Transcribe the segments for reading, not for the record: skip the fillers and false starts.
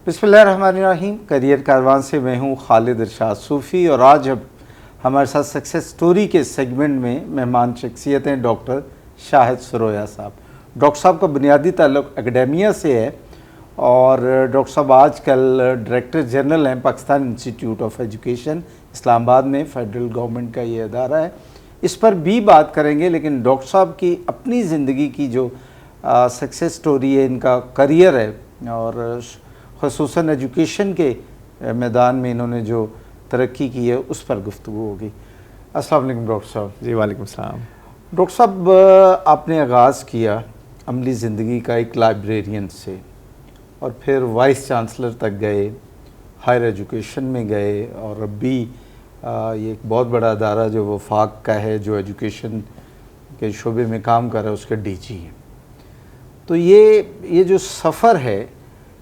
बिस्मिल्लाहिर्रहमानिर्रहीम। करियर कारवान से मैं हूँ खालिद इरशाद सूफ़ी और आज अब हमारे साथ सक्सेस स्टोरी के सेगमेंट में मेहमान शख्सियत हैं डॉक्टर शाहिद सरोया साहब। डॉक्टर साहब का बुनियादी ताल्लुक एकेडेमिया से है और डॉक्टर साहब आजकल डायरेक्टर जनरल हैं Pakistan institute of education Islamabad में, फेडरल गवर्नमेंट का ये अदारा है। इस पर भी बात करेंगे, लेकिन डॉक्टर साहब की अपनी ज़िंदगी की जो सक्सेस स्टोरी है, इनका करियर है और ख़ुसूसन एजुकेशन के मैदान में इन्होंने जो तरक्की की है उस पर गुफ्तगू होगी। अस्सलाम वालेकुम डॉक्टर साहब। जी वालेकुम सलाम। डॉक्टर साहब, आपने आगाज़ किया अमली ज़िंदगी का एक लाइब्रेरियन से और फिर वाइस चांसलर तक गए, हायर एजुकेशन में गए और अब भी ये एक बहुत बड़ा अदारा जो वफाक का है, जो एजुकेशन के शोबे में काम कर रहा है, उसके डीजी हैं। तो ये जो सफ़र है,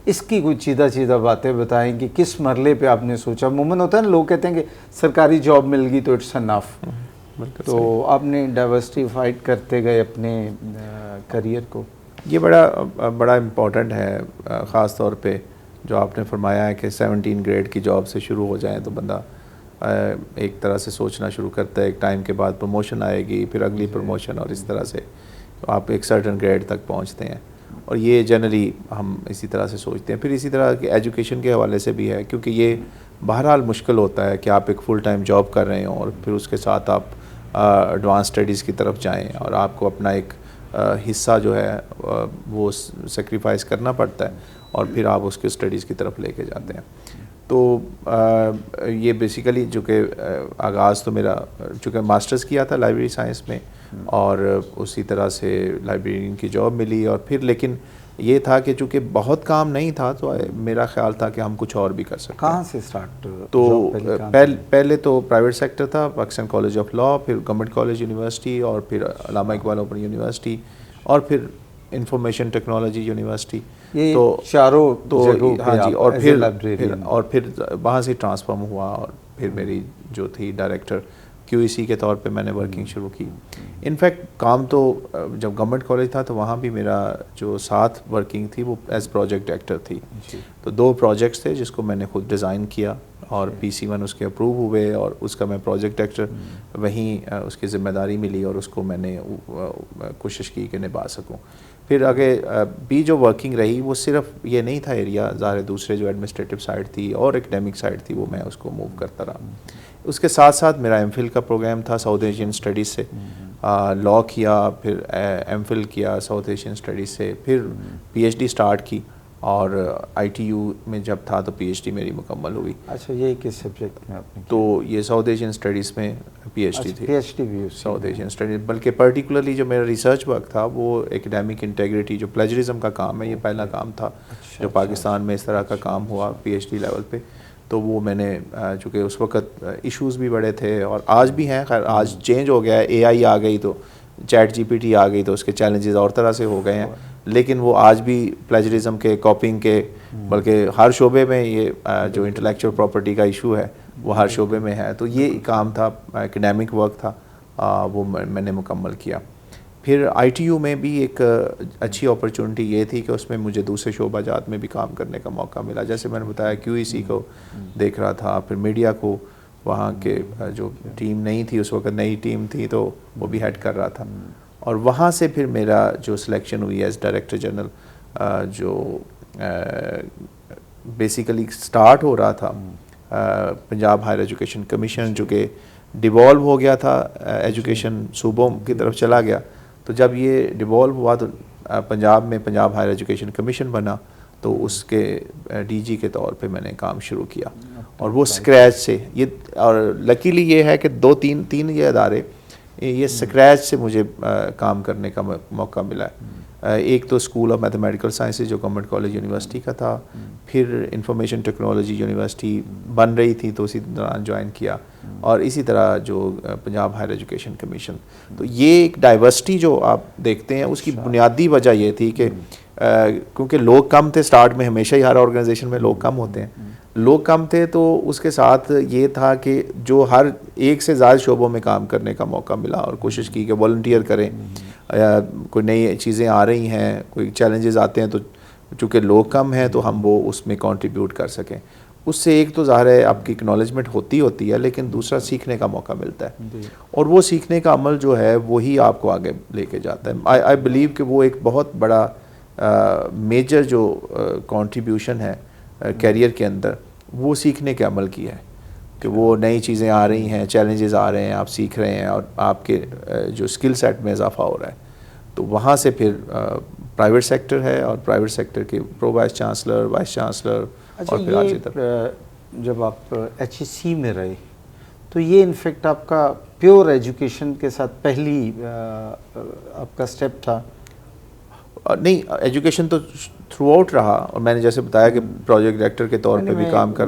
इसकी कुछ सीधा बातें बताएं कि किस मरले पे आपने सोचा। अमूमन होता है ना, लोग कहते हैं कि सरकारी जॉब मिल गई तो इट्स एनफ, तो आपने डाइवर्सिफाइड करते गए अपने करियर को। ये बड़ा इम्पोर्टेंट है, ख़ास तौर पे जो आपने फरमाया है कि 17 ग्रेड की जॉब से शुरू हो जाए तो बंदा एक तरह से सोचना शुरू करता है। एक टाइम के बाद प्रमोशन आएगी, फिर अगली प्रमोशन, और इस तरह से तो आप एक सर्टन ग्रेड तक पहुंचते हैं। और ये जनरली हम इसी तरह से सोचते हैं। फिर इसी तरह के एजुकेशन के हवाले से भी है, क्योंकि ये बहरहाल मुश्किल होता है कि आप एक फ़ुल टाइम जॉब कर रहे हों और फिर उसके साथ आप एडवांस स्टडीज़ की तरफ जाएं और आपको अपना एक हिस्सा जो है वो सेक्रीफाइस करना पड़ता है और फिर आप उसके स्टडीज़ की तरफ लेके जाते हैं। तो ये बेसिकली जो कि आगाज़ तो मेरा, चूँकि मास्टर्स किया था लाइब्रेरी साइंस में और उसी तरह से लाइब्रेरियन की जॉब मिली, और फिर लेकिन ये था कि चूँकि बहुत काम नहीं था तो मेरा ख्याल था कि हम कुछ और भी कर सकते। कहाँ से स्टार्ट? तो पहले तो प्राइवेट सेक्टर था, पाकिस्तान कॉलेज ऑफ लॉ, फिर गवर्नमेंट कॉलेज यूनिवर्सिटी, और फिर अल्लामा इकबाल ओपन यूनिवर्सिटी, और फिर इंफॉर्मेशन टेक्नोलॉजी यूनिवर्सिटी। तो चारों तो हाँ जी, और फिर वहाँ से ट्रांसफॉर्म हुआ और फिर मेरी जो थी डायरेक्टर QEC के तौर पे मैंने वर्किंग शुरू की। इनफैक्ट काम तो जब गवर्नमेंट कॉलेज था तो वहाँ भी मेरा जो साथ वर्किंग थी वो एज प्रोजेक्ट डायरेक्टर थी। तो 2 प्रोजेक्ट्स थे जिसको मैंने खुद डिज़ाइन किया और PC1 उसके अप्रूव हुए और उसका मैं प्रोजेक्ट डायरेक्टर वहीं उसकी ज़िम्मेदारी मिली और उसको मैंने कोशिश की कि निभा सकूँ। फिर आगे भी जो वर्किंग रही वो सिर्फ ये नहीं था एरिया, ज़ाहिर दूसरे जो एडमिनिस्ट्रेटिव साइड थी और एकेडमिक साइड थी वो मैं उसको मूव करता रहा। उसके साथ साथ मेरा MPhil का प्रोग्राम था साउथ एशियन स्टडीज़ से, लॉ किया, फिर MPhil किया साउथ एशियन स्टडीज़ से, फिर PhD स्टार्ट की और ITU में जब था तो PhD मेरी मुकम्मल हुई। अच्छा, ये किस सब्जेक्ट में आपने? तो ये साउथ एशियन स्टडीज़ में PhD थी। PhD भी साउथ एशियन स्टडीज़, बल्कि पर्टिकुलरली जो मेरा रिसर्च वर्क था वो एकेडमिक इंटेग्रिटी, जो प्लेजरिज्म का काम है, ये पहला काम था जो पाकिस्तान में इस तरह का काम हुआ PhD लेवल पे। तो वो मैंने, चूँकि उस वक्त इश्यूज़ भी बड़े थे और आज भी हैं, खैर आज चेंज हो गया है, AI आ गई तो ChatGPT आ गई तो उसके चैलेंजेस और तरह से हो गए हैं, लेकिन वो आज भी प्लेजरिज्म के, कॉपिंग के, बल्कि हर शोबे में ये जो इंटेलेक्चुअल प्रॉपर्टी का इशू है वो हर शोबे में है। तो ये काम था, एकेडमिक वर्क था, वो मैंने मुकम्मल किया। फिर ITU में भी एक अच्छी अपॉर्चुनिटी ये थी कि उसमें मुझे दूसरे शोबा जात में भी काम करने का मौका मिला। जैसे मैंने बताया QEC को देख रहा था, फिर मीडिया को, वहाँ के जो टीम नहीं थी उस वक्त, नई टीम थी तो वो भी हेड कर रहा था। और वहाँ से फिर मेरा जो सिलेक्शन हुई एज डायरेक्टर जनरल, जो बेसिकली स्टार्ट हो रहा था पंजाब हायर एजुकेशन कमीशन, जो कि डिवॉल्व हो गया था, एजुकेशन सूबों की तरफ चला गया। तो जब ये डिवॉल्व हुआ तो पंजाब में पंजाब हायर एजुकेशन कमीशन बना, तो उसके DG के तौर पे मैंने काम शुरू किया और वो स्क्रैच से ये, और लकीली ये है कि 2-3 ये अदारे ये स्क्रैच से मुझे काम करने का मौका मिला है। एक तो स्कूल ऑफ मैथमेटिकल साइंसेज जो गवर्नमेंट कॉलेज यूनिवर्सिटी का था, फिर इंफॉर्मेशन टेक्नोलॉजी यूनिवर्सिटी बन रही थी तो उसी दौरान ज्वाइन किया, और इसी तरह जो पंजाब हायर एजुकेशन कमीशन। तो ये एक डाइवर्सिटी जो आप देखते हैं उसकी बुनियादी वजह ये थी कि क्योंकि लोग कम थे स्टार्ट में, हमेशा ही हर ऑर्गेनाइजेशन में लोग कम होते हैं, लोग कम थे तो उसके साथ ये था कि जो हर एक से ज़्यादा शोबों में काम करने का मौका मिला और कोशिश की कि वॉलंटियर करें, कोई नई चीज़ें आ रही हैं, कोई चैलेंजेस आते हैं तो चूँकि लोग कम हैं तो हम वो उसमें कंट्रीब्यूट कर सकें। उससे एक तो ज़ाहिर है आपकी एक्नॉलेजमेंट होती है, लेकिन दूसरा सीखने का मौका मिलता है, और वो सीखने का अमल जो है वही आपको आगे लेके जाता है। आई बिलीव कि वो एक बहुत बड़ा मेजर जो कंट्रीब्यूशन है कैरियर के अंदर, वो सीखने के अमल की है कि वो नई चीज़ें आ रही हैं, चैलेंजेस आ रहे हैं, आप सीख रहे हैं और आपके जो स्किल सेट में इजाफा हो रहा है। तो वहाँ से फिर प्राइवेट सेक्टर है, और प्राइवेट सेक्टर के pro vice chancellor, vice chancellor, अच्छा, और फिर आज तक जब आप HEC में रहे तो ये इनफेक्ट आपका प्योर एजुकेशन के साथ पहली आपका स्टेप था? नहीं, एजुकेशन तो थ्रू आउट रहा, और मैंने जैसे बताया कि प्रोजेक्ट डायरेक्टर के तौर पे भी काम कर,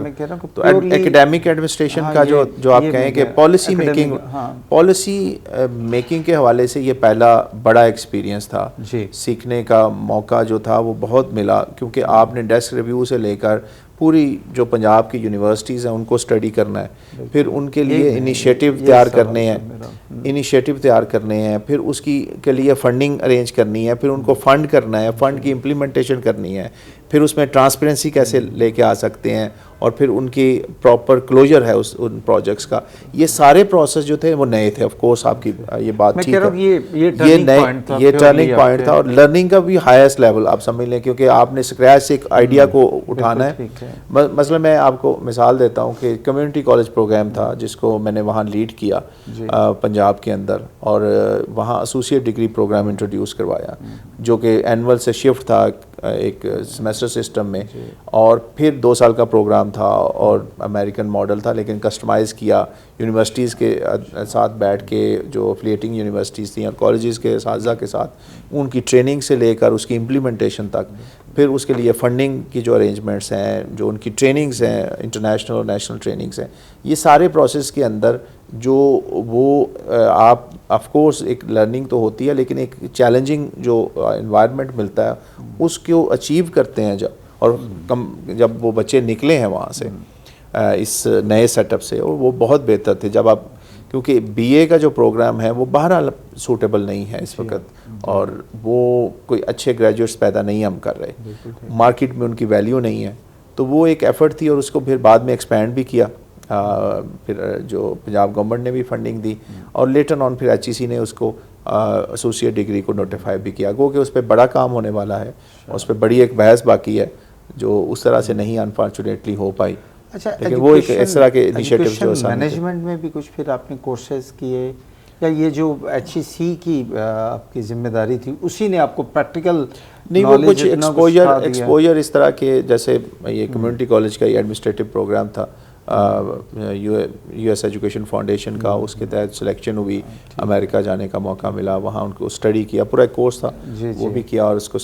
तो एकेडमिक एडमिनिस्ट्रेशन का जो आप कहें कि पॉलिसी मेकिंग के हवाले से ये पहला बड़ा एक्सपीरियंस था। सीखने का मौका जो था वो बहुत मिला, क्योंकि आपने डेस्क रिव्यू से लेकर पूरी जो पंजाब की यूनिवर्सिटीज़ हैं उनको स्टडी करना है, फिर उनके लिए इनिशिएटिव तैयार करने हैं, फिर उसकी के लिए फंडिंग अरेंज करनी है, फिर उनको फंड करना है, फंड की इम्प्लीमेंटेशन करनी है, फिर उसमें ट्रांसपेरेंसी कैसे लेके आ सकते हैं, और फिर उनकी प्रॉपर क्लोजर है उन प्रोजेक्ट्स का। ये सारे प्रोसेस जो थे वो नए थे। ऑफ कोर्स आपकी ये बात ठीक है, ये टर्निंग पॉइंट था, और लर्निंग का भी हाईएस्ट लेवल आप समझ लें, क्योंकि आपने स्क्रैच से एक आइडिया को उठाना है। मसलन मैं आपको मिसाल देता हूँ कि कम्युनिटी कॉलेज प्रोग्राम था जिसको मैंने वहाँ लीड किया पंजाब के अंदर, और वहाँ एसोसिएट डिग्री प्रोग्राम इंट्रोड्यूस करवाया, जो कि एनुअल से शिफ्ट था एक सेमेस्टर सिस्टम में, और फिर 2 साल का प्रोग्राम था और अमेरिकन मॉडल था, लेकिन कस्टमाइज़ किया यूनिवर्सिटीज़ के साथ बैठ के, जो एफिलिएटिंग यूनिवर्सिटीज़ थी और कॉलेजेस के साथी के साथ उनकी ट्रेनिंग से लेकर उसकी इम्प्लीमेंटेशन तक, फिर उसके लिए फ़ंडिंग की जो अरेंजमेंट्स हैं, जो उनकी ट्रेनिंग्स हैं, इंटरनेशनल और नेशनल ट्रेनिंग्स हैं, ये सारे प्रोसेस के अंदर जो वो आप ऑफ कोर्स एक लर्निंग तो होती है, लेकिन एक चैलेंजिंग जो एनवायरनमेंट मिलता है उसको अचीव करते हैं जब वो बच्चे निकले हैं वहाँ से इस नए सेटअप से, और वो बहुत बेहतर थे। जब आप, क्योंकि बीए का जो प्रोग्राम है वो बहरहाल सूटेबल नहीं है इस वक्त, और वो कोई अच्छे ग्रेजुएट्स पैदा नहीं हम कर रहे, मार्केट में उनकी वैल्यू नहीं है, तो वो एक एफ़र्ट थी, और उसको फिर बाद में एक्सपेंड भी किया। फिर जो पंजाब गवर्नमेंट ने भी फंडिंग दी, और लेटर ऑन फिर HEC ने उसको एसोसिएट डिग्री को नोटिफाई भी किया, गो कि उस पर बड़ा काम होने वाला है, उस पर बड़ी एक बहस बाकी है जो उस तरह से नहीं अनफॉर्चुनेटली हो पाई। अच्छा, लेकिन वो एक इस तरह के इनिशिएटिव्स जो मैनेजमेंट में भी कुछ फिर आपने कोर्सेज किए, या ये जो HEC की आपकी जिम्मेदारी थी उसी ने आपको प्रैक्टिकल नहीं, वो कुछ एक्सपोजर इस तरह के, जैसे ये कम्युनिटी कॉलेज का एडमिनिस्ट्रेटिव प्रोग्राम था US एजुकेशन फाउंडेशन का, उसके तहत सिलेक्शन हुई, अमेरिका जाने का मौका मिला, वहाँ उनको स्टडी किया, पूरा एक कोर्स था वो भी किया, और उसको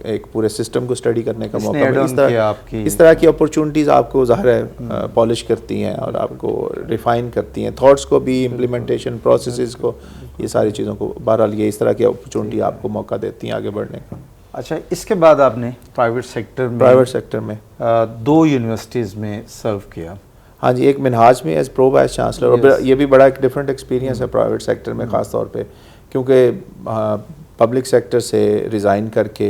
एक पूरे सिस्टम को स्टडी करने का मौका मिला। इस तरह की अपॉर्चुनिटीज़ आपको ज़ाहिर है पॉलिश करती हैं और आपको रिफ़ाइन करती हैं, थॉट्स को भी, इम्प्लीमेंटेशन प्रोसेसेस को, ये सारी चीज़ों को। बहरहाल ये इस तरह की अपॉर्चुनिटी आपको मौका देती हैं आगे बढ़ने का। अच्छा, इसके बाद आपने प्राइवेट सेक्टर में 2 यूनिवर्सिटीज़ में सर्व किया। हाँ जी, एक मिनहाज में एज प्रो वाइस चांसलर, और ये भी बड़ा एक डिफरेंट एक्सपीरियंस है प्राइवेट सेक्टर में ख़ास तौर पे, क्योंकि पब्लिक सेक्टर से रिज़ाइन करके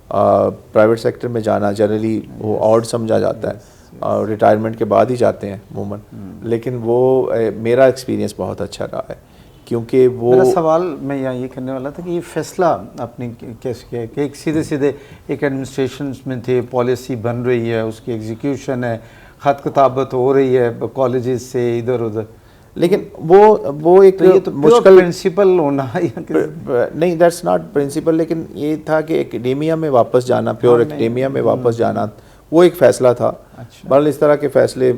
प्राइवेट सेक्टर में जाना जनरली वो ऑड समझा जाता है, और रिटायरमेंट के बाद ही जाते हैं अमूमन, लेकिन वो मेरा एक्सपीरियंस बहुत अच्छा रहा है, क्योंकि वो मेरा सवाल मैं यहाँ ये करने वाला था कि ये फैसला आपने कैसे किया कि एक सीधे एक एडमिनिस्ट्रेशन में थे, पॉलिसी बन रही है, उसकी एग्जीक्यूशन है, ख़त किताबत हो रही है कॉलेजेस से इधर उधर, लेकिन वो एक तो मुश्किल प्रिंसिपल होना नहीं, दैट्स नॉट प्रिंसिपल, लेकिन ये था कि एकेडेमिया में वापस जाना, प्योर एकेडेमिया में वापस जाना, वो एक फ़ैसला था। बहरहाल इस तरह के फ़ैसले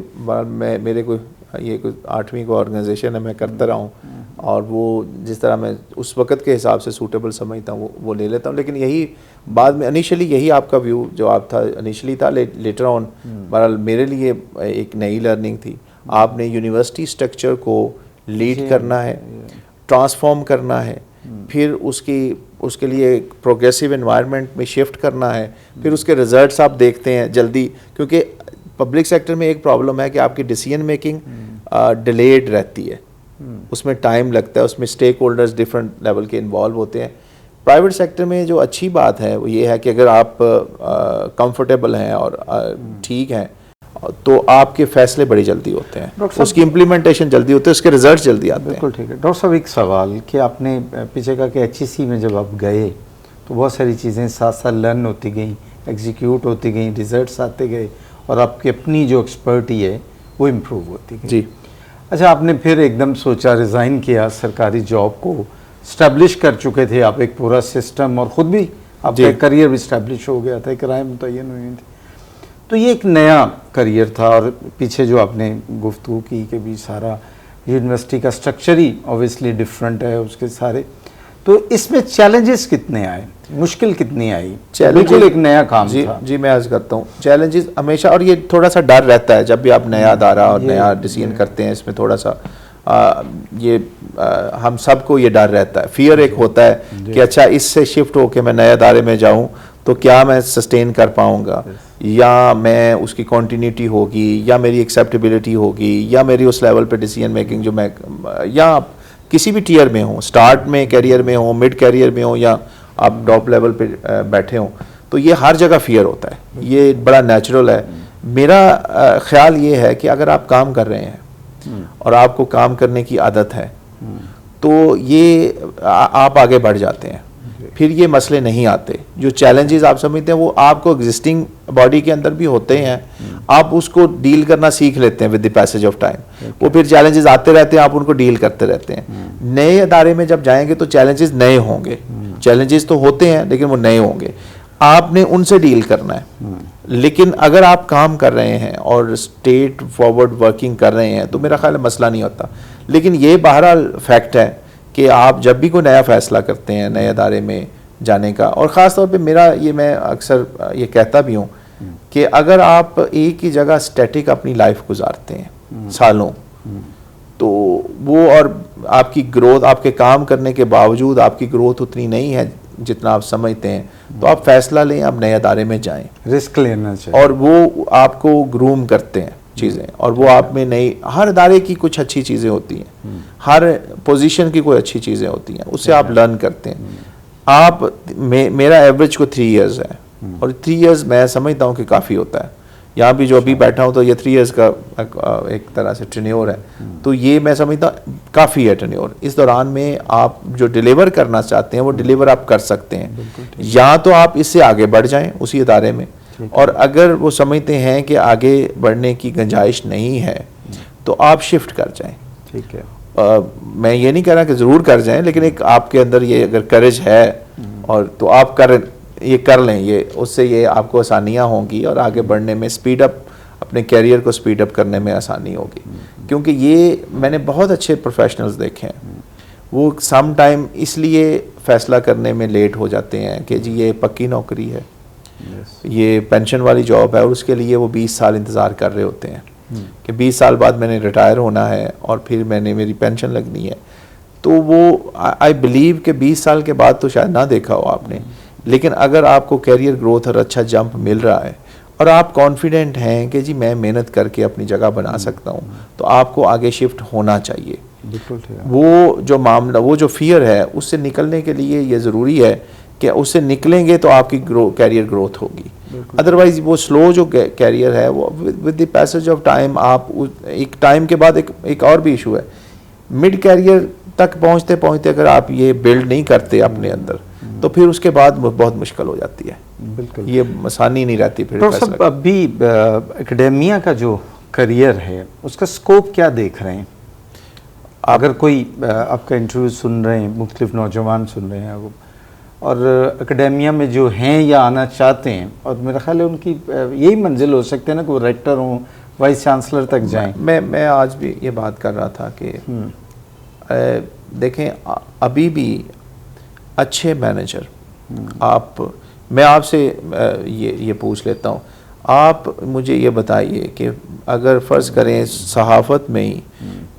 मेरे को ये कोई 8वीं को ऑर्गेनाइजेशन है, मैं करता रहा हूँ, और वो जिस तरह मैं उस वक़्त के हिसाब से सूटेबल समझता हूँ वो ले लेता हूँ। लेकिन यही बाद में इनिशियली यही आपका व्यू जो आप था इनिशियली था, लेटर ऑन बहरहाल मेरे लिए एक नई लर्निंग थी। आपने यूनिवर्सिटी स्ट्रक्चर को लीड करना है, ट्रांसफॉर्म करना है, फिर उसके लिए प्रोग्रेसिव एनवायरनमेंट में शिफ्ट करना है, फिर उसके रिजल्ट्स आप देखते हैं जल्दी, क्योंकि पब्लिक सेक्टर में एक प्रॉब्लम है कि आपकी डिसीजन मेकिंग डिलेड रहती है, उसमें टाइम लगता है, उसमें स्टेक होल्डर्स डिफरेंट लेवल के इन्वॉल्व होते हैं, प्राइवेट सेक्टर में जो अच्छी बात है वो ये है कि अगर आप कंफर्टेबल हैं और ठीक हैं तो आपके फैसले बड़ी जल्दी होते हैं, उसकी इम्प्लीमेंटेशन जल्दी होती है, उसके रिजल्ट जल्दी आते हैं। बिल्कुल ठीक है। डॉक्टर साहब एक सवाल कि आपने पीछे कहा कि HEC में जब आप गए तो बहुत सारी चीज़ें साथ साथ लर्न होती गई, एग्जीक्यूट होती गई, रिजल्ट्स आते गए और आपकी अपनी जो एक्सपर्टी है वो इम्प्रूव होती गई। जी। अच्छा, आपने फिर एकदम सोचा, रिज़ाइन किया, सरकारी जॉब को स्टैब्लिश कर चुके थे आप एक पूरा सिस्टम और ख़ुद भी आपका करियर भी स्टैब्लिश हो गया था, एक राय मुतय्यन हुई थी, तो ये एक नया करियर था और पीछे जो आपने गुफ्तगू की कि भी सारा यूनिवर्सिटी का स्ट्रक्चर ही ऑब्वियसली डिफरेंट है उसके सारे, तो इसमें चैलेंजेस कितने आए, मुश्किल कितनी आई? बिल्कुल एक नया काम था। जी मैं अर्ज करता हूँ, चैलेंजेस हमेशा, और ये थोड़ा सा डर रहता है जब भी आप नया अदारा और नया डिसीजन करते हैं, इसमें थोड़ा सा हम सबको ये डर रहता है, फियर एक होता है कि अच्छा इससे शिफ्ट होके मैं नए अदारे में जाऊँ तो क्या मैं सस्टेन कर पाऊँगा, या मैं उसकी कॉन्टीन्यूटी होगी, या मेरी एक्सेप्टेबिलिटी होगी, या मेरी उस लेवल पे डिसीजन मेकिंग जो मैं, या किसी भी टियर में हो, स्टार्ट में कैरियर में हो, मिड कैरियर में हो, या आप टॉप लेवल पे बैठे हो, तो ये हर जगह फियर होता है, ये बड़ा नेचुरल है। मेरा ख्याल ये है कि अगर आप काम कर रहे हैं और आपको काम करने की आदत है तो ये आप आगे बढ़ जाते हैं, फिर ये मसले नहीं आते। जो चैलेंजेस आप समझते हैं वो आपको एग्जिस्टिंग बॉडी के अंदर भी होते हैं, आप उसको डील करना सीख लेते हैं with the passage of time. वो फिर चैलेंजेस आते रहते हैं, आप उनको डील करते रहते हैं। नए अदारे में जब जाएंगे तो चैलेंजेस नए होंगे, चैलेंजेस तो होते हैं लेकिन वो नए होंगे, आपने उनसे डील करना है। लेकिन अगर आप काम कर रहे हैं और स्टेट फॉरवर्ड वर्किंग कर रहे हैं तो मेरा ख्याल है मसला नहीं होता। लेकिन ये बहरहाल फैक्ट है कि आप जब भी कोई नया फैसला करते हैं नए अदारे में जाने का, और ख़ास तौर पे मेरा ये, मैं अक्सर ये कहता भी हूँ कि अगर आप एक ही जगह स्टैटिक अपनी लाइफ गुजारते हैं सालों, तो वो, और आपकी ग्रोथ, आपके काम करने के बावजूद आपकी ग्रोथ उतनी नहीं है जितना आप समझते हैं, तो आप फैसला लें, आप नए अदारे में जाएं, रिस्क लेना चाहिए, और वो आपको ग्रूम करते हैं चीज़ें, और वो आप में नई, हर इदारे की कुछ अच्छी चीज़ें होती हैं, हर पोजीशन की कोई अच्छी चीज़ें होती हैं, उससे आप लर्न करते हैं। आप मेरा एवरेज को 3 इयर्स है, और 3 इयर्स मैं समझता हूँ कि काफ़ी होता है। यहाँ भी जो अभी बैठा हूँ तो ये 3 इयर्स का एक तरह से टेन्योर है, तो ये मैं समझता काफ़ी है टेन्योर। इस दौरान में आप जो डिलीवर करना चाहते हैं वो डिलीवर आप कर सकते हैं, या तो आप इससे आगे बढ़ जाएं उसी इदारे में, और अगर वो समझते हैं कि आगे बढ़ने की गुंजाइश नहीं है तो आप शिफ्ट कर जाएं। ठीक है। मैं ये नहीं कह रहा कि ज़रूर कर जाएं, लेकिन एक आपके अंदर ये अगर करेज है और तो आप कर लें, ये उससे ये आपको आसानियाँ होंगी और आगे बढ़ने में स्पीड अप, अपने कैरियर को स्पीड अप करने में आसानी होगी। क्योंकि ये मैंने बहुत अच्छे प्रोफेशनल्स देखे हैं, वो सम टाइम इसलिए फ़ैसला करने में लेट हो जाते हैं कि जी ये पक्की नौकरी है, ये पेंशन वाली जॉब है, और उसके लिए वो 20 साल इंतज़ार कर रहे होते हैं कि 20 साल बाद मैंने रिटायर होना है और फिर मेरी पेंशन लगनी है। तो वो आई बिलीव कि 20 साल के बाद तो शायद ना देखा हो आपने, लेकिन अगर आपको कैरियर ग्रोथ और अच्छा जंप मिल रहा है और आप कॉन्फिडेंट हैं कि जी मैं मेहनत करके अपनी जगह बना सकता हूँ, तो आपको आगे शिफ्ट होना चाहिए। बिल्कुल ठीक है। वो जो मामला, वो जो फियर है, उससे निकलने के लिए ये ज़रूरी है कि उससे निकलेंगे तो आपकी कैरियर ग्रोथ होगी। अदरवाइज वो स्लो जो कैरियर है वो with the passage of time, आप एक टाइम के बाद एक और भी इशू है, मिड कैरियर तक पहुंचते पहुंचते अगर आप ये बिल्ड नहीं करते अपने अंदर, तो फिर उसके बाद बहुत मुश्किल हो जाती है। बिल्कुल, ये आसानी नहीं रहती फिर। तो सब अभी एकेडेमिया का जो करियर है उसका स्कोप क्या देख रहे हैं? अगर कोई आपका इंटरव्यू सुन रहे हैं, मुख्तलिफ नौजवान सुन रहे हैं और एकेडेमिया में जो हैं या आना चाहते हैं, और मेरा ख्याल है उनकी यही मंजिल हो सकते हैं ना कि वो रेक्टर हों, वाइस चांसलर तक जाएं। मैं आज भी ये बात कर रहा था कि देखें, अभी भी अच्छे मैनेजर, मैं आपसे ये पूछ लेता हूँ, आप मुझे ये बताइए कि अगर फ़र्ज़ करें सहाफ़त में ही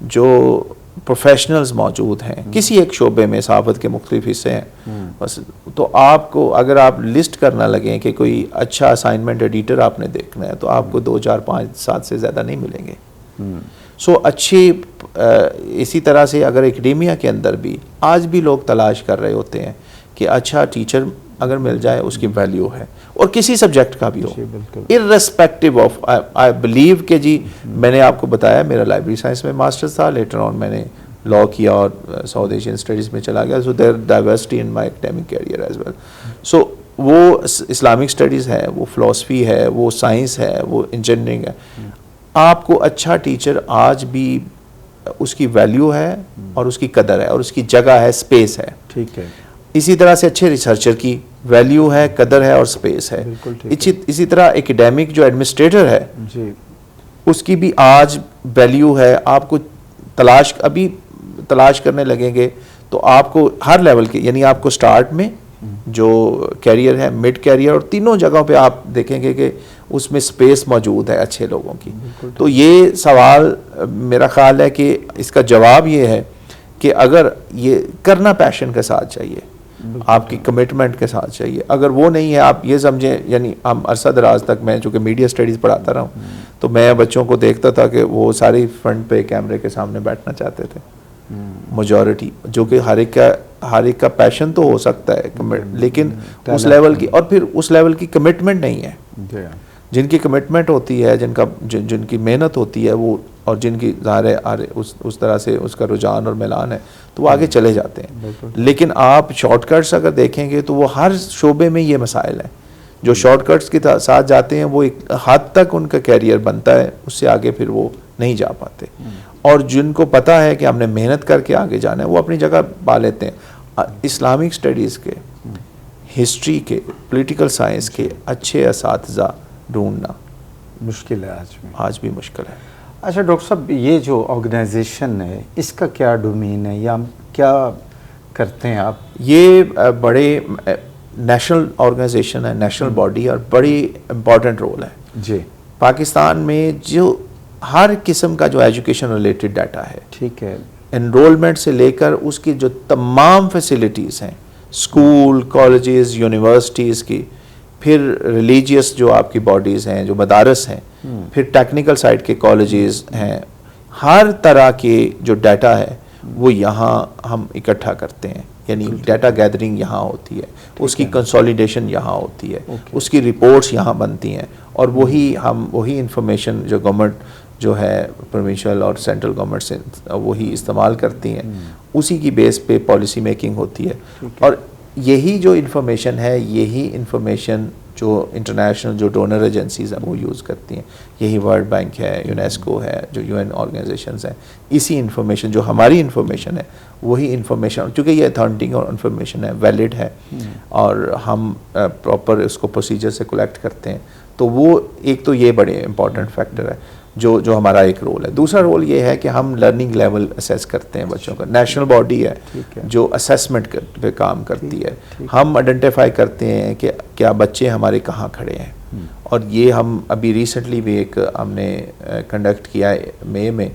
जो प्रोफेशनल्स मौजूद हैं, किसी एक शोबे में, सहाफ़त के मुख्तलिफ हिस्से हैं बस, तो आपको अगर आप लिस्ट करना लगें कि कोई अच्छा असाइनमेंट एडिटर आपने देखना है, तो आपको 2, 4, 5, 7 से ज़्यादा नहीं मिलेंगे। सो अच्छी इसी तरह से अगर एकेडेमिया के अंदर भी आज भी लोग तलाश कर रहे होते हैं कि अच्छा टीचर अगर मिल जाए उसकी वैल्यू है, और किसी सब्जेक्ट का भी हो, इर्रेस्पेक्टिव ऑफ, आई बिलीव कि जी मैंने आपको बताया मेरा लाइब्रेरी साइंस में मास्टर्स था, लेटर ऑन मैंने लॉ किया और साउथ एशियन स्टडीज़ में चला गया, so there diversity in my academic career as well. So वो इस्लामिक स्टडीज़ है, वो फ़िलासफ़ी है, वो साइंस है, वो इंजीनियरिंग है। आपको अच्छा टीचर आज भी उसकी वैल्यू है और उसकी कदर है और उसकी जगह है, स्पेस है। ठीक है। इसी तरह से अच्छे रिसर्चर की वैल्यू है, कदर है और स्पेस है। इसी तरह एकेडमिक जो एडमिनिस्ट्रेटर है जी, उसकी भी आज वैल्यू है। आपको अभी तलाश करने लगेंगे तो आपको हर लेवल के, यानी आपको स्टार्ट में जो कैरियर है, मिड कैरियर, और तीनों जगहों पे आप देखेंगे कि उसमें स्पेस मौजूद है अच्छे लोगों की। तो ये सवाल मेरा ख्याल है कि इसका जवाब ये है कि अगर ये करना पैशन के साथ चाहिए, आपकी कमिटमेंट के साथ चाहिए। अगर वो नहीं है, आप ये समझें, यानी हम अरसा दराज तक, मैं चूँकि मीडिया स्टडीज़ पढ़ाता रहा हूँ, तो मैं बच्चों को देखता था कि वो सारी फ्रंट पे कैमरे के सामने बैठना चाहते थे, मेजॉरिटी, जो कि हर एक का पैशन तो हो सकता है, लेकिन उस लेवल की, और फिर उस लेवल की कमिटमेंट नहीं है। जिनकी कमिटमेंट होती है, जिनकी मेहनत होती है वो, और जिनकी ज़ाहिर उस तरह से उसका रुझान और मिलान है, तो वो आगे चले जाते हैं। लेकिन आप शॉर्टकट्स अगर देखेंगे तो वो हर शोबे में ये मसाइल हैं। जो शॉर्टकट्स के साथ जाते हैं वो एक हद तक उनका कैरियर बनता है, उससे आगे फिर वो नहीं जा पाते। और जिनको पता है कि हमने मेहनत करके आगे जाना है, वो अपनी जगह पा लेते हैं। इस्लामिक स्टडीज़ के, हिस्ट्री के, पॉलिटिकल साइंस के अच्छे असातिज़ा ढूंढना मुश्किल है आज भी मुश्किल है। अच्छा डॉक्टर साहब, ये जो ऑर्गेनाइजेशन है इसका क्या डोमेन है या क्या करते हैं आप? ये बड़े नेशनल ऑर्गेनाइजेशन है, नेशनल बॉडी, और बड़ी इम्पॉर्टेंट रोल है जी पाकिस्तान में। जो हर किस्म का जो एजुकेशन रिलेटेड डाटा है, ठीक है, एनरोलमेंट से लेकर उसकी जो तमाम फैसिलिटीज़ हैं, स्कूल, कॉलेजेस, यूनिवर्सिटीज़ की, फिर रिलीजियस जो आपकी बॉडीज़ हैं, जो मदारस हैं, फिर टेक्निकल साइड के कॉलेजेस हैं, हर तरह के जो डाटा है वो यहाँ हम इकट्ठा करते हैं। यानी डाटा गैदरिंग यहाँ होती है, उसकी कंसोलिडेशन यहाँ होती है, उसकी रिपोर्ट्स यहाँ बनती हैं, और वही इंफॉर्मेशन जो गवर्नमेंट जो है प्रोविंशियल और सेंट्रल गवर्नमेंट से वही इस्तेमाल करती हैं, उसी की बेस पे पॉलिसी मेकिंग होती है। और यही जो इन्फॉर्मेशन है, यही इन्फॉर्मेशन जो इंटरनेशनल जो डोनर एजेंसीज हैं वो यूज़ करती हैं। यही वर्ल्ड बैंक है, यूनेस्को है, जो यूएन ऑर्गेनाइजेशंस हैं, इसी इन्फॉर्मेशन जो हमारी इन्फॉर्मेशन है, वही इन्फॉर्मेशन, क्योंकि ये अथेंटिक और इन्फॉर्मेशन है, वैलिड है, और हम प्रॉपर उसको प्रोसीजर से कलेक्ट करते हैं, तो वो एक तो ये बड़े इंपॉर्टेंट फैक्टर है जो हमारा एक रोल है। दूसरा रोल ये है कि हम लर्निंग लेवल असेस करते हैं बच्चों का। नेशनल बॉडी है जो असेसमेंट पे काम करती है। हम आइडेंटिफाई करते हैं कि क्या बच्चे हमारे कहाँ खड़े हैं, और ये हम अभी रिसेंटली भी एक हमने कंडक्ट किया है मई में,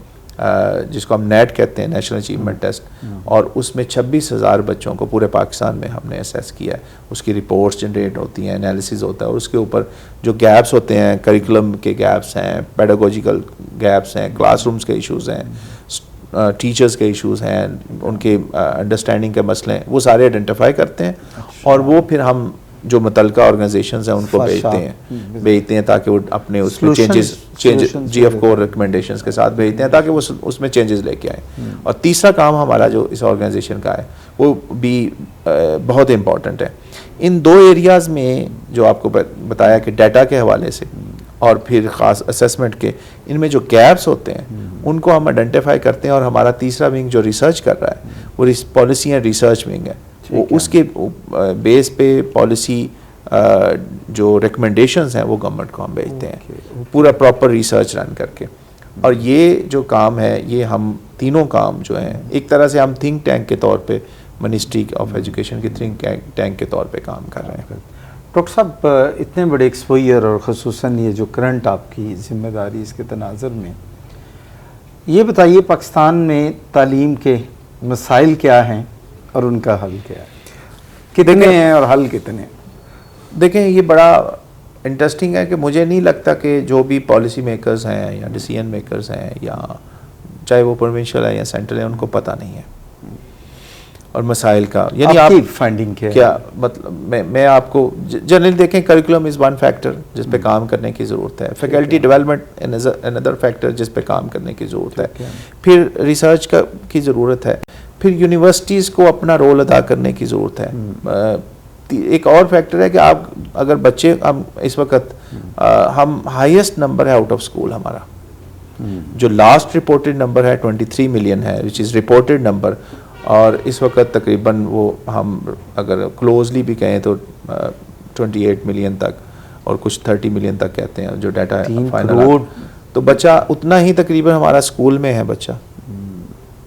जिसको हम नेट कहते हैं, नेशनल अचीवमेंट टेस्ट, और उसमें 26,000 बच्चों को पूरे पाकिस्तान में हमने असेस किया है। उसकी रिपोर्ट्स जनरेट होती हैं, एनालिसिस होता है, और उसके ऊपर जो गैप्स होते हैं, करिकुलम के गैप्स हैं, पेडागोजिकल गैप्स हैं, क्लासरूम्स के इश्यूज़ हैं, टीचर्स के इश्यूज़ हैं, उनके अंडरस्टैंडिंग के मसले हैं, वो सारे आइडेंटिफाई करते हैं। और वो फिर हम जो मुतल्लिका ऑर्गेनाइजेशंस हैं उनको भेजते हैं ताकि वो अपने उसमें चेंजेस GF को रिकमेंडेशंस के साथ भेजते हैं ताकि वो उसमें चेंजेस लेके आए। और तीसरा काम हमारा जो इस ऑर्गेनाइजेशन का है वो भी बहुत इम्पॉर्टेंट है। इन दो एरियाज़ में जो आपको बताया कि डाटा के हवाले से और फिर ख़ास असेसमेंट के, इनमें जो गैप्स होते हैं उनको हम आइडेंटिफाई करते हैं। और हमारा तीसरा विंग जो रिसर्च कर रहा है वो पॉलिसी एंड रिसर्च विंग है। वो उसके बेस पे पॉलिसी जो रिकमेंडेशंस हैं वो गवर्नमेंट को हम भेजते हैं, पूरा प्रॉपर रिसर्च रन करके। और ये जो काम है, ये हम तीनों काम जो हैं, एक तरह से हम थिंक टैंक के तौर पे, मिनिस्ट्री ऑफ एजुकेशन के थिंक टैंक के तौर पे काम कर रहे हैं। डॉक्टर साहब, इतने बड़े एक्सपोजर और ख़ुसूसन ये जो करंट आपकी जिम्मेदारी, इसके तनाज़ुर में ये बताइए पाकिस्तान में तालीम के मसाइल क्या हैं और उनका हल क्या है? कितने हैं और हल कितने? देखें, ये बड़ा इंटरेस्टिंग है कि मुझे नहीं लगता कि जो भी पॉलिसी मेकर्स हैं या डिसीजन मेकर्स हैं, या चाहे वो प्रोविंशियल है या सेंट्रल है, उनको पता नहीं है। और मसाइल का, यानी आपकी फाइंडिंग क्या मतलब मैं आपको जनरली देखें, करिकुलम इज़ वन फैक्टर जिस पे काम करने की ज़रूरत है, फैकल्टी डेवलपमेंट अनदर फैक्टर जिस पे काम करने की ज़रूरत है, फिर रिसर्च की ज़रूरत है, फिर यूनिवर्सिटीज़ को अपना रोल अदा करने की ज़रूरत है। एक और फैक्टर है कि आप अगर बच्चे, हम इस वक्त हम हाईएस्ट नंबर है आउट ऑफ स्कूल हमारा, जो लास्ट रिपोर्टेड नंबर है 23 मिलियन है, विच इज़ रिपोर्टेड नंबर, और इस वक्त तकरीबन वो हम अगर क्लोजली भी कहें तो 28 मिलियन तक और कुछ 30 मिलियन तक कहते हैं जो डाटा है फाइनल। तो बच्चा उतना ही तकरीबन हमारा स्कूल में है, बच्चा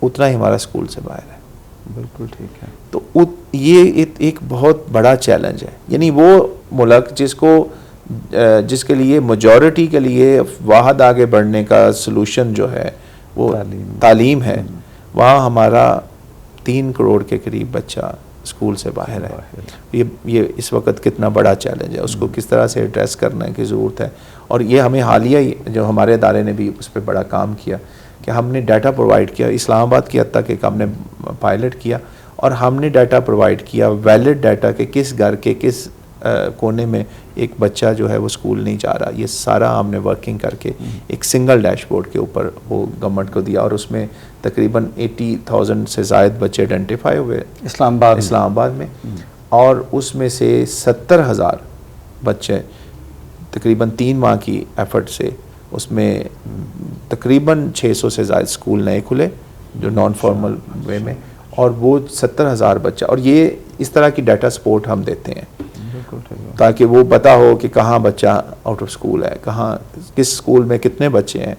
उतना ही हमारा स्कूल से बाहर है। बिल्कुल ठीक है। तो ये एक बहुत बड़ा चैलेंज है, यानी वो मुल्क जिसके लिए मेजॉरिटी के लिए वाहद आगे बढ़ने का सलूशन जो है वो तालीम है, वहाँ हमारा 3 करोड़ के करीब बच्चा स्कूल से बाहर है। ये इस वक्त कितना बड़ा चैलेंज है, उसको किस तरह से एड्रेस करने की ज़रूरत है। और ये हमें हालिया जो हमारे अदारे ने भी उस पर बड़ा काम किया कि हमने डाटा प्रोवाइड किया, इस्लामाबाद की हद तक एक हमने पायलट किया और हमने डाटा प्रोवाइड किया, वैलिड डाटा के किस घर के किस कोने में एक बच्चा जो है वो स्कूल नहीं जा रहा, ये सारा हमने वर्किंग करके एक सिंगल डैशबोर्ड के ऊपर वो गवर्नमेंट को दिया और उसमें तकरीबन 80,000 से ज़ायद बच्चे आइडेंटिफाई हुए इस्लामाबाद में और उसमें से 70,000 बच्चे तकरीबन 3 माह की एफर्ट से उसमें तकरीबन 600 से ज़ायद स्कूल नए खुले जो नॉन फॉर्मल वे में, और वो 70,000 बच्चा, और ये इस तरह की डाटा सपोर्ट हम देते हैं ताकि वो पता हो कि कहाँ बच्चा आउट ऑफ स्कूल है, कहाँ किस स्कूल में कितने बच्चे हैं,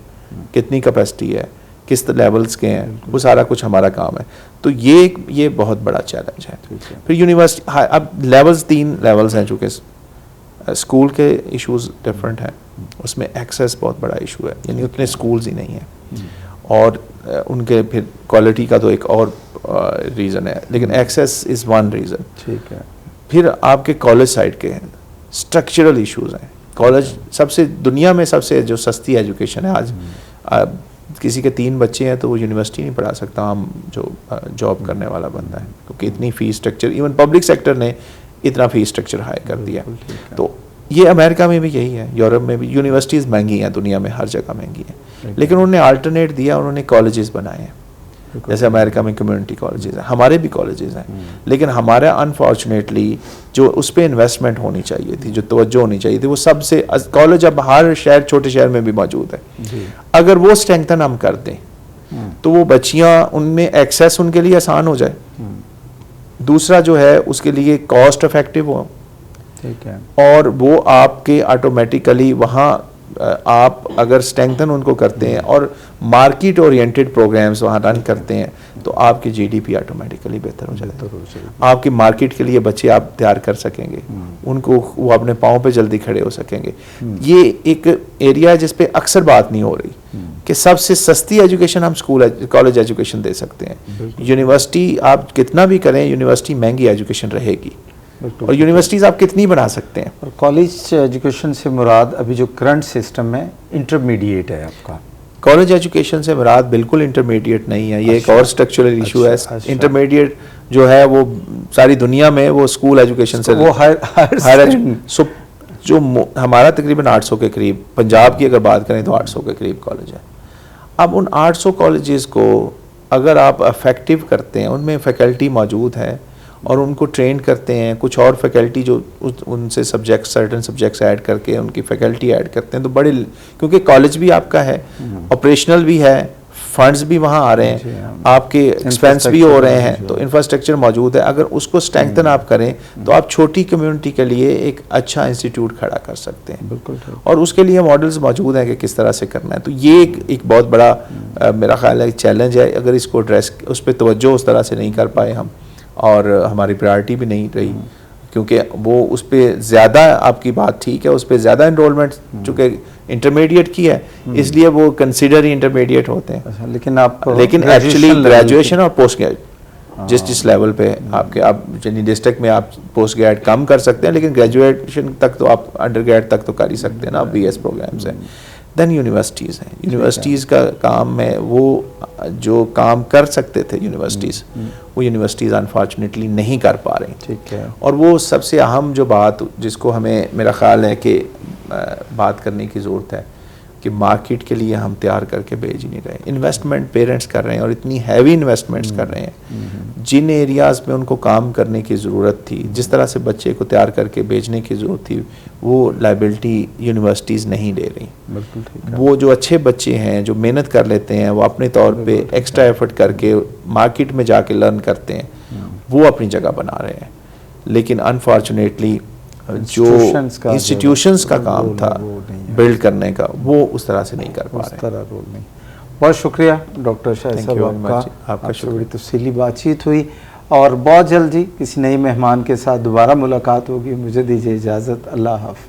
कितनी कैपेसिटी है, किस लेवल्स के हैं, वो सारा कुछ हमारा काम है। तो ये बहुत बड़ा चैलेंज है। फिर यूनिवर्सिटी, हाँ, अब लेवल्स 3 लेवल्स हैं, चूँकि स्कूल के इश्यूज डिफरेंट हैं, उसमें एक्सेस बहुत बड़ा इशू है, यानी उतने स्कूल्स ही नहीं हैं, और उनके फिर क्वालिटी का तो एक और रीज़न है, लेकिन एक्सेस इज़ वन रीज़न। ठीक है। फिर आपके कॉलेज साइड के स्ट्रक्चरल इश्यूज हैं। कॉलेज सबसे दुनिया में सबसे जो सस्ती एजुकेशन है आज, किसी के 3 बच्चे हैं तो वो यूनिवर्सिटी नहीं पढ़ा सकता, हम जो जॉब करने वाला बंदा है, क्योंकि इतनी fees structure, even public sector ने इतना फ़ीस स्ट्रक्चर हाई कर दिया। तो ये अमेरिका में भी यही है, यूरोप में भी यूनिवर्सिटीज़ महंगी हैं, दुनिया में हर जगह महंगी हैं, लेकिन उन्होंने अल्टरनेट दिया, उन्होंने कॉलेजेस बनाए हैं। जैसे अमेरिका में कम्युनिटी कॉलेजेस हैं, हमारे भी कॉलेजेस हैं, लेकिन हमारा अनफॉर्चुनेटली जो उस पर इन्वेस्टमेंट होनी चाहिए थी, जो तवज्जो होनी चाहिए थी, वो सबसे कॉलेज अब हर शहर, छोटे शहर में भी मौजूद है। अगर वो स्ट्रेंथन हम कर दें तो वो बच्चियाँ, उनमें एक्सेस उनके लिए आसान हो जाए, दूसरा जो है उसके लिए कॉस्ट इफेक्टिव हो, ठीक है, और वो आपके ऑटोमेटिकली वहाँ आप अगर स्ट्रेंथन उनको करते हैं और मार्केट ओरिएंटेड प्रोग्राम्स वहाँ रन करते हैं तो आपकी जीडीपी ऑटोमेटिकली बेहतर हो जाती है। आपकी मार्केट के लिए बच्चे आप तैयार कर सकेंगे, उनको वो अपने पाँव पे जल्दी खड़े हो सकेंगे। ये एक एरिया है जिस पे अक्सर बात नहीं हो रही कि सबसे सस्ती एजुकेशन हम स्कूल कॉलेज एजुकेशन दे सकते हैं। यूनिवर्सिटी आप कितना भी करें, यूनिवर्सिटी महंगी एजुकेशन रहेगी, और यूनिवर्सिटीज़ आप कितनी बना सकते हैं। और कॉलेज एजुकेशन से मुराद अभी जो करंट सिस्टम में इंटरमीडिएट है आपका? कॉलेज एजुकेशन से मुराद बिल्कुल इंटरमीडिएट नहीं है, ये एक और स्ट्रक्चरल इशू है। इंटरमीडिएट जो है वो सारी दुनिया में वो स्कूल एजुकेशन से वो हायर जो हमारा तकरीबन 800 के करीब, पंजाब की अगर बात करें तो 800 के करीब कॉलेज है। अब उन 800 कॉलेजेस को अगर आप अफेक्टिव करते हैं, उनमें फैकल्टी मौजूद है और उनको ट्रेन करते हैं, कुछ और फैकल्टी जो उनसे सर्टन सब्जेक्ट्स ऐड करके उनकी फैकल्टी ऐड करते हैं, तो बड़े, क्योंकि कॉलेज भी आपका है, ऑपरेशनल भी है, फंड्स भी वहाँ आ रहे हैं, आपके एक्सपेंस भी हो रहे हैं, तो इंफ्रास्ट्रक्चर मौजूद है। अगर उसको स्ट्रेंथन आप करें तो आप छोटी कम्युनिटी के लिए एक अच्छा इंस्टीट्यूट खड़ा कर सकते हैं। बिल्कुल, और उसके लिए मॉडल्स मौजूद हैं कि किस तरह से करना है। तो ये एक बहुत बड़ा मेरा ख्याल है चैलेंज है। अगर इसको एड्रेस, उस पर तवज्जो उस तरह से नहीं कर पाए हम, और हमारी प्रायोरिटी भी नहीं रही, क्योंकि वो उस पर ज़्यादा, आपकी बात ठीक है, उस पर ज़्यादा इनरोलमेंट चूँकि इंटरमीडिएट की है, इसलिए वो कंसिडर ही इंटरमीडिएट होते हैं। लेकिन एक्चुअली ग्रेजुएशन और पोस्ट ग्रेजुएट जिस लेवल पे आपके, आप डिस्ट्रिक्ट में आप पोस्ट ग्रेड कम कर सकते हैं, लेकिन ग्रेजुएशन तक तो आप अंडर ग्रेड तक तो कर ही सकते हैं ना, BS प्रोग्राम से। देन यूनिवर्सिटीज़ हैं। यूनिवर्सिटीज़ का काम है, वो जो काम कर सकते थे यूनिवर्सिटीज़, वो यूनिवर्सिटीज़ अनफॉर्चुनेटली नहीं कर पा रही। ठीक है। और वो सबसे अहम जो बात जिसको हमें मेरा ख़्याल है कि बात करने की ज़रूरत है कि मार्केट के लिए हम तैयार करके भेज ही नहीं रहे। इन्वेस्टमेंट पेरेंट्स कर रहे हैं और इतनी हैवी इन्वेस्टमेंट्स कर रहे हैं, जिन एरियाज़ में उनको काम करने की ज़रूरत थी, जिस तरह से बच्चे को तैयार करके भेजने की ज़रूरत थी, वो लाइबिलिटी यूनिवर्सिटीज़ नहीं दे रही। बिल्कुल ठीक है। वो जो अच्छे बच्चे हैं जो मेहनत कर लेते हैं, वो अपने तौर पे एक्स्ट्रा एफर्ट करके मार्केट में जाके लर्न करते हैं, वो अपनी जगह बना रहे हैं। लेकिन अनफॉर्चुनेटली जो इंस्टीट्यूशंस का काम था बिल्ड करने का, वो उस तरह से नहीं कर पा रहे। उस तरह रोल नहीं। बहुत शुक्रिया डॉक्टर शाहिद Thank साहब you very much। आपका शुक्रिया। बड़ी तफसीली बातचीत हुई और बहुत जल्दी किसी नई मेहमान के साथ दोबारा मुलाकात होगी। मुझे दीजिए इजाज़त। अल्लाह हाफ़िज़।